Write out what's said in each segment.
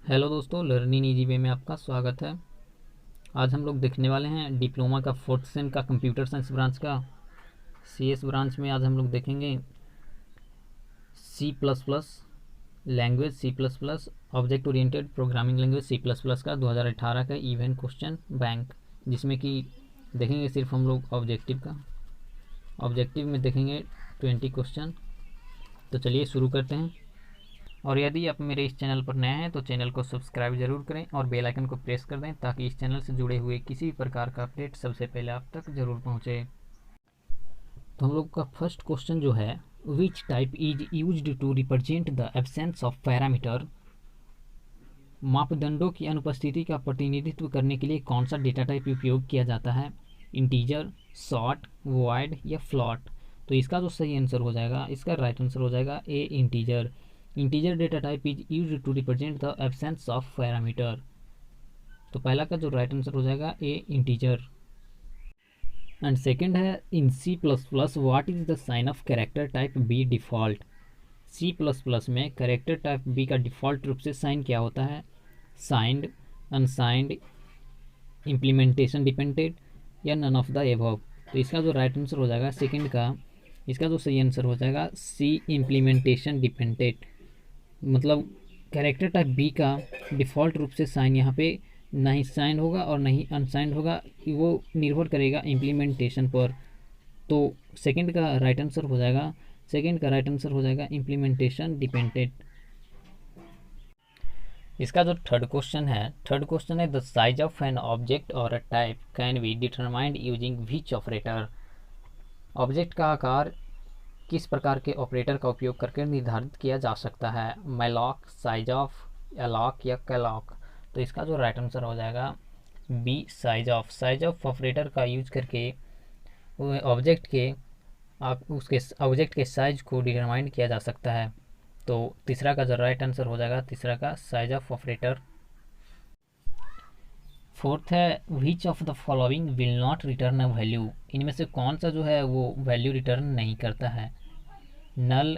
Hello दोस्तों, learning easy way में आपका स्वागत है। आज हम लोग देखने वाले हैं डिप्लोमा का फोर्थ सेम का कंप्यूटर साइंस ब्रांच का सीएस ब्रांच में। आज हम लोग देखेंगे C plus plus language, C plus plus object oriented programming language C plus plus का 2018 का इवेंट क्वेश्चन बैंक, जिसमें कि देखेंगे सिर्फ हम लोग ऑब्जेक्टिव का। ऑब्जेक्टिव में देखेंगे 20 क्वेश्चन। तो चलिए शुरू करते हैं। और यदि आप मेरे इस चैनल पर नए हैं तो चैनल को सब्सक्राइब जरूर करें और बेल आइकन को प्रेस कर दें ताकि इस चैनल से जुड़े हुए किसी भी प्रकार का अपडेट सबसे पहले आप तक जरूर पहुंचे। तो हम लोग का फर्स्ट क्वेश्चन जो है, which type is used to represent the absence of parameter. मापदंडों की अनुपस्थिति का प्रतिनिधित्व करने के लिए कौन सा डेटा टाइप उपयोग किया जाता है? इंटीजर, शॉर्ट, वॉइड या फ्लॉट। तो इसका जो सही आंसर हो जाएगा, इसका राइट आंसर हो जाएगा A, integer. Integer data type is used to represent the absence of parameter. तो पहला का जो राइट आंसर हो जाएगा ए, इंटीजर। एंड सेकंड है, in C plus plus what is the sign of character type by default. C plus plus में character type by का डिफॉल्ट रूप से साइन क्या होता है? साइंड, अनसाइंड, इम्प्लीमेंटेशन डिपेंडेंट या नन ऑफ द एबव। तो इसका जो राइट आंसर हो जाएगा सेकंड का, इसका जो सही आंसर हो जाएगा सी, इम्प्लीमेंटेशन डिपेंडेंट। मतलब कैरेक्टर टाइप बी का डिफ़ॉल्ट रूप से साइन यहाँ पे नहीं साइन होगा और नहीं अनसाइंड होगा, वो निर्भर करेगा इम्प्लीमेंटेशन पर। तो सेकंड का राइट आंसर हो जाएगा, सेकंड का राइट आंसर हो जाएगा इम्प्लीमेंटेशन डिपेंडेंट। इसका जो थर्ड क्वेश्चन है the size of an object और a type can be determined using which operator. Object का आकार किस प्रकार के ऑपरेटर का उपयोग करके निर्धारित किया जा सकता है? मैलॉक, साइज ऑफ, अलॉक या कैलॉक। तो इसका जो राइट आंसर हो जाएगा B, size of. Size of operator का यूज करके ऑब्जेक्ट के उसके ऑब्जेक्ट के साइज को डिटरमाइन किया जा सकता है। तो तीसरा का जो राइट आंसर हो जाएगा, तीसरा का साइज ऑफ ऑपरेटर। फोर्थ है, विच of the following will not return a value. इनमें से कौन सा जो है वो वैल्यू रिटर्न नहीं करता है? नल,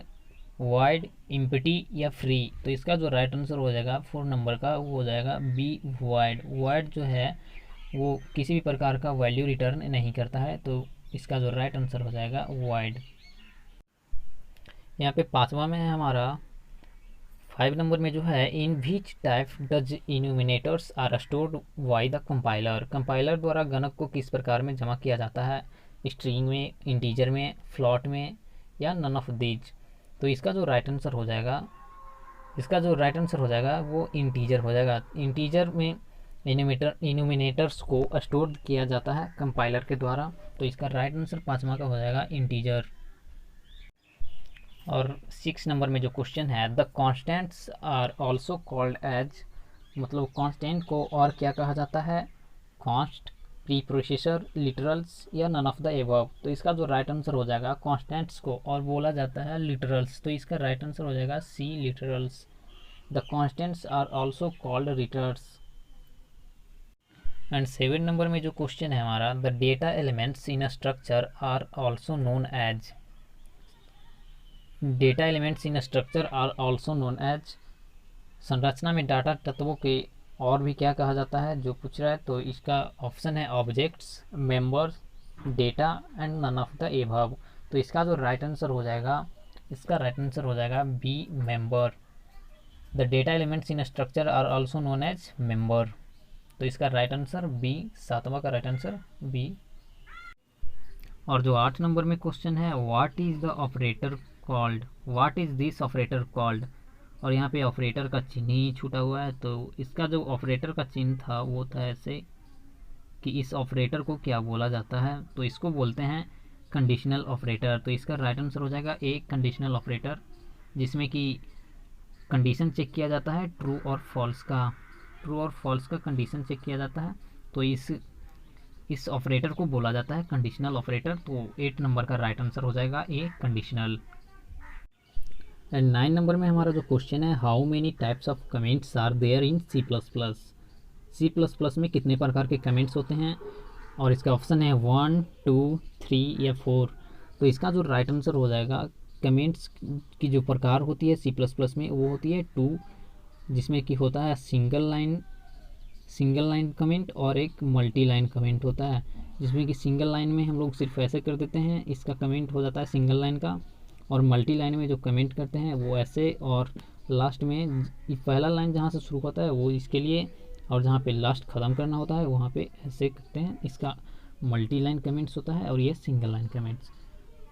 वाइड, इम्पटी या फ्री। तो इसका जो राइट आंसर हो जाएगा 4 नंबर का, वो हो जाएगा बी, वाइड। वाइड जो है वो किसी भी प्रकार का वैल्यू रिटर्न नहीं करता है, तो इसका जो राइट आंसर हो जाएगा वाइड। यहाँ पे पांचवा में है हमारा 5 नंबर में जो है, in which type does enumerators are stored by the compiler. Compiler द्वारा गणक को किस प्रकार में जमा किया जाता है? स्ट्रिंग में, इंटीजर में, फ्लॉट में या नन ऑफ दीज। तो इसका जो राइट आंसर हो जाएगा, इसका जो राइट आंसर हो जाएगा वो इंटीजर हो जाएगा। इंटीजर में इन्यूमिनेटर्स को स्टोर किया जाता है कंपाइलर के द्वारा। तो इसका राइट आंसर पांचवा का हो जाएगा इंटीजर। और 6 नंबर में जो क्वेश्चन है, the constants are also called as. मतलब कॉन्स्टेंट को और क्या कहा जाता है? कॉन्स्ट, प्री प्रोसेसर, लिटरल्स या नन ऑफ द एबव। तो इसका जो राइट आंसर हो जाएगा, कॉन्स्टेंट्स को और बोला जाता है लिटरल्स। तो इसका राइट आंसर हो जाएगा C, literals. The constants are also called literals. And 7 number में जो क्वेश्चन है हमारा, the data elements in a structure are also known as. Data elements in structure are also known as. संरचना में data तत्वों के और भी क्या कहा जाता है जो पूछ रहा है? तो इसका ऑप्शन है objects, members, data and none of the above. तो इसका जो राइट आंसर हो जाएगा, इसका राइट आंसर हो जाएगा B, member. The data elements in structure are also known as member. तो इसका राइट आंसर बी, सातवां का राइट आंसर बी। और जो 8 नंबर में क्वेश्चन है, what is the operator called, what is this operator called. और यहाँ पे ऑपरेटर का चिन्ह ही छूटा हुआ है। तो इसका जो ऑपरेटर का चिन्ह था वो था ऐसे कि इस ऑपरेटर को क्या बोला जाता है? तो इसको बोलते हैं कंडीशनल ऑपरेटर। तो इसका राइट आंसर हो जाएगा ए, कंडीशनल ऑपरेटर, जिसमें कि कंडीशन चेक किया जाता है ट्रू और फॉल्स का। ट्रू और फॉल्स का कंडीशन चेक किया जाता है, तो इस ऑपरेटर को बोला जाता है कंडीशनल ऑपरेटर। तो 8 नंबर का राइट आंसर हो जाएगा ए, कंडीशनल। एंड 9 नंबर में हमारा जो क्वेश्चन है, how many types of comments are there in C plus plus. C plus plus में कितने प्रकार के कमेंट्स होते हैं? और इसका ऑप्शन है 1, 2, 3 या 4। तो इसका जो राइट आंसर हो जाएगा, कमेंट्स की जो प्रकार होती है सी प्लस प्लस में वो होती है 2। जिसमें कि होता है सिंगल लाइन कमेंट और एक मल्टी लाइन कमेंट होता है, जिसमें कि सिंगल लाइन में हम लोग सिर्फ ऐसे कर देते हैं, इसका कमेंट हो जाता है सिंगल लाइन का, और मल्टी लाइन में जो कमेंट करते हैं वो ऐसे, और लास्ट में पहला लाइन जहाँ से शुरू होता है वो इसके लिए, और जहाँ पे लास्ट ख़त्म करना होता है वहाँ पे ऐसे करते हैं। इसका मल्टी लाइन कमेंट्स होता है और ये सिंगल लाइन कमेंट्स।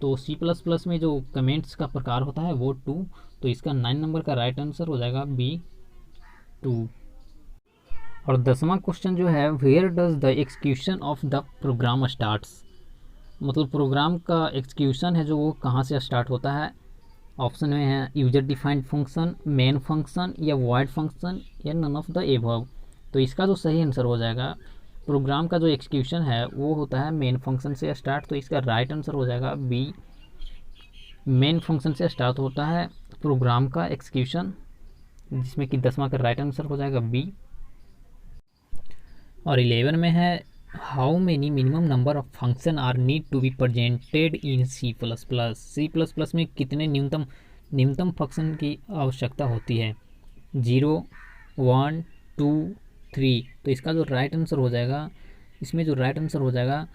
तो C++ में जो कमेंट्स का प्रकार होता है वो 2, तो इसका 9 नंबर का राइट आंसर हो जाएगा B2। और 10वां क्वेश्चन जो है, where does the execution of the program starts, मतलब प्रोग्राम का एक्सक्यूशन है जो वो कहाँ से स्टार्ट होता है। ऑप्शन में है user defined function, main function, या वॉइड फंक्शन, या नन ऑफ द एबव। तो इसका जो सही आंसर हो जाएगा, प्रोग्राम का जो एक्सक्यूशन है वो होता है मेन फंक्शन से स्टार्ट, तो इसका राइट आंसर हो जाएगा बी। मेन फंक्शन से स्टार्ट होता है प्रोग्राम का एक्सक्यूशन, जिसमें कि 10वां का राइट आंसर हो जाएगा बी। और 11 में है how many minimum number of function are need to be presented in C++। में कितने न्यूनतम फंक्शन की आवश्यकता होती है। 0, 1, 2, 3। तो इसका जो राइट आंसर हो जाएगा, इसमें जो राइट आंसर हो जाएगा,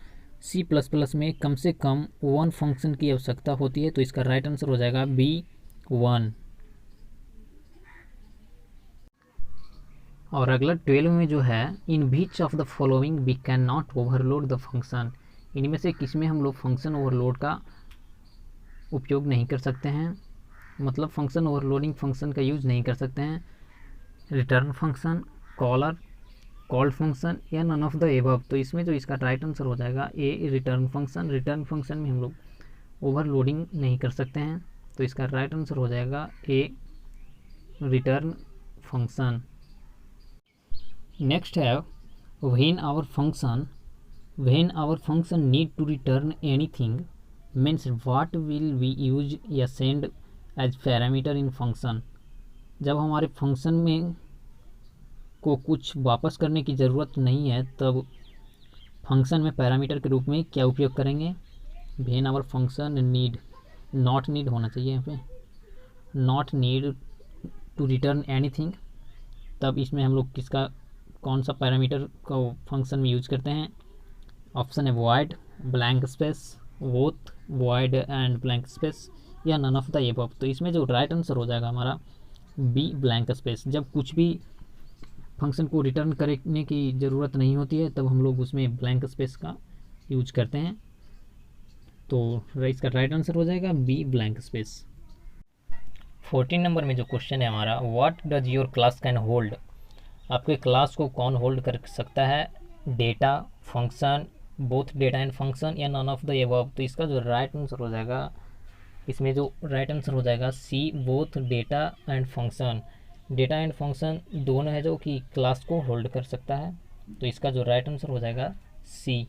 C++ में कम से कम 1 फंक्शन की आवश्यकता होती है, तो इसका राइट आंसर हो जाएगा B1। और अगला 12 में जो है, in which of the following we can not overload the function, इनमें से किस में हम लोग फंक्शन ओवरलोड का उपयोग नहीं कर सकते हैं, मतलब फंक्शन ओवरलोडिंग फंक्शन का यूज नहीं कर सकते हैं। रिटर्न फंक्शन, कॉल्ड फंक्शन, या नन ऑफ द एबव। तो इसमें जो इसका राइट आंसर हो जाएगा ए, रिटर्न फंक्शन। रिटर्न फंक्शन में हम लोग ओवरलोडिंग नहीं कर सकते हैं, तो इसका राइट आंसर हो जाएगा ए, रिटर्न फंक्शन। नेक्स्ट है when our function need to return anything means what will we use या send as parameter in function। जब हमारे फंक्शन में को कुछ वापस करने की ज़रूरत नहीं है तब फंक्शन में पैरामीटर के रूप में क्या उपयोग करेंगे। when our function need, not need होना चाहिए यहाँ पे, not need to return anything, तब इसमें हम लोग किसका कौन सा पैरामीटर को फंक्शन में यूज करते हैं। ऑप्शन है void, blank space, both void and blank space, या नन ऑफ द एबव। तो इसमें जो राइट आंसर हो जाएगा हमारा बी, ब्लैंक स्पेस। जब कुछ भी फंक्शन को रिटर्न करने की ज़रूरत नहीं होती है तब हम लोग उसमें ब्लैंक स्पेस का यूज करते हैं, तो इसका राइट आंसर हो जाएगा बी, ब्लैंक स्पेस। 14 नंबर में जो क्वेश्चन है हमारा, what does your class can hold, आपके क्लास को कौन होल्ड कर सकता है। Data, function, both data and function, या नन ऑफ द एबव। तो इसका जो राइट आंसर हो जाएगा, इसमें जो राइट आंसर हो जाएगा C, both data and function. Data and function दोनों है जो कि क्लास को होल्ड कर सकता है, तो इसका जो राइट आंसर हो जाएगा सी।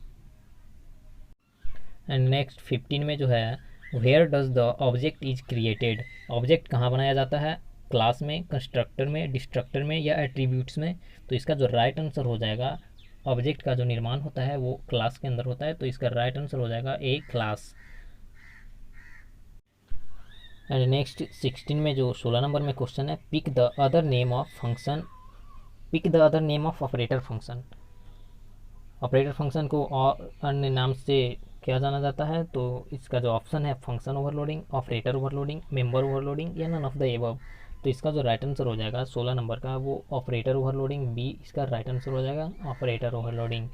एंड नेक्स्ट 15 में जो है, where does the object is created, object कहाँ बनाया जाता है। क्लास में, कंस्ट्रक्टर में, डिस्ट्रक्टर में, या एट्रीब्यूट्स में। तो इसका जो राइट आंसर हो जाएगा, ऑब्जेक्ट का जो निर्माण होता है वो क्लास के अंदर होता है, तो इसका राइट आंसर हो जाएगा ए, क्लास। एंड नेक्स्ट 16 में जो 16 नंबर में क्वेश्चन है, pick the other name of function, pick the other name of operator function. Operator function को और अन्य नाम से क्या जाना जाता है, तो इसका जो ऑप्शन है function overloading, operator overloading, member overloading, या नन ऑफ द एबव। तो इसका जो राइट आंसर हो जाएगा 16 नंबर का वो ऑपरेटर ओवरलोडिंग, बी इसका राइट आंसर हो जाएगा, ऑपरेटर ओवरलोडिंग।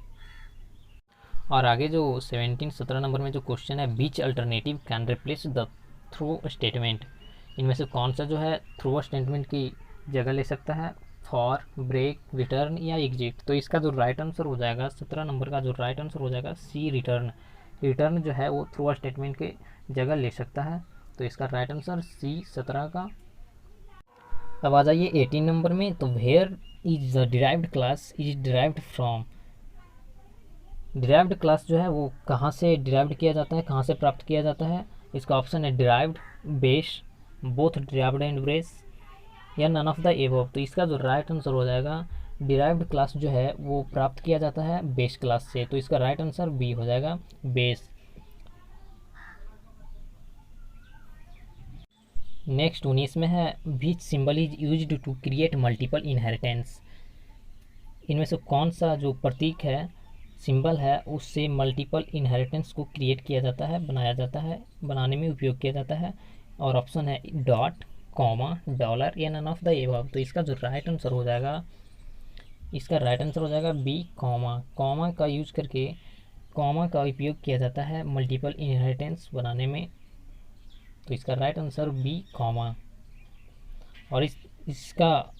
और आगे जो 17 नंबर में जो क्वेश्चन है, which alternative can replace the throw statement, इनमें से कौन सा जो है थ्रू स्टेटमेंट की जगह ले सकता है। फॉर, ब्रेक, रिटर्न, या एग्जिट। तो इसका जो राइट आंसर हो जाएगा 17 नंबर का जो राइट आंसर हो जाएगा सी, रिटर्न। रिटर्न जो है वो थ्रू स्टेटमेंट के जगह ले सकता है, तो इसका राइट आंसर सी, 17 का। अब आ जाइए 18 नंबर में, तो where is the derived class is derived from. Derived class जो है वो कहाँ से डिराइव्ड किया जाता है, कहाँ से प्राप्त किया जाता है। इसका ऑप्शन है derived, base, both derived and base, या नन ऑफ द एबव। तो इसका जो राइट आंसर हो जाएगा, डिराइव्ड क्लास जो है वो प्राप्त किया जाता है बेस क्लास से, तो इसका राइट आंसर बी हो जाएगा, बेस। नेक्स्ट 19 में है which symbol is used to create multiple inheritance. इनमें से कौन सा जो प्रतीक है, सिंबल है, उससे मल्टीपल इनहेरिटेंस को क्रिएट किया जाता है, बनाया जाता है, बनाने में उपयोग किया जाता है। और ऑप्शन है डॉट, कॉमा, डॉलर या नन ऑफ द एबव। तो इसका जो राइट आंसर हो जाएगा, इसका राइट आंसर हो जाएगा बी, कॉमा। कॉमा का यूज करके, कॉमा का उपयोग किया जाता है मल्टीपल इनहेरिटेंस बनाने में। तो इसका राइट आंसर बी, कॉमा। और इसका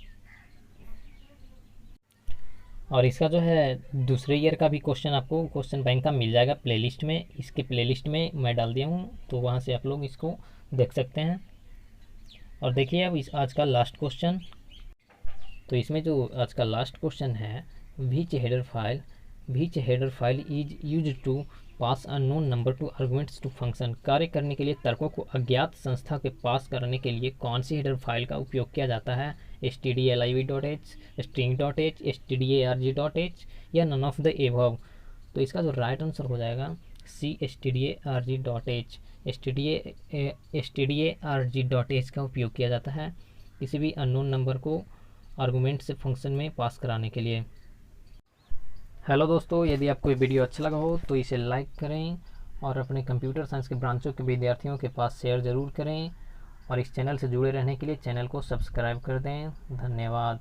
और इसका जो है दूसरे ईयर का भी क्वेश्चन आपको क्वेश्चन बैंक का मिल जाएगा प्लेलिस्ट में। इसके प्लेलिस्ट में मैं डाल दिया हूँ, तो वहाँ से आप लोग इसको देख सकते हैं। और देखिए अब इस आज का लास्ट क्वेश्चन। तो इसमें जो आज का लास्ट क्वेश्चन है, which header file is use to pass unknown number to arguments to function. कार्य करने के लिए तर्कों को अज्ञात संस्था के पास करने के लिए कौन सी हेडर फाइल का उपयोग किया जाता है? stdliv.h, string.h, stdarg.h या नन ऑफ द एबव। तो इसका जो राइट आंसर हो जाएगा सी, stdarg.h। stdarg.h का उपयोग किया जाता है किसी भी अननोन नंबर को आर्गुमेंट से फंक्शन में पास कराने के लिए। हेलो दोस्तों, यदि आपको ये वीडियो अच्छा लगा हो तो इसे लाइक करें और अपने कंप्यूटर साइंस के ब्रांचों के विद्यार्थियों के पास शेयर ज़रूर करें। और इस चैनल से जुड़े रहने के लिए चैनल को सब्सक्राइब कर दें। धन्यवाद।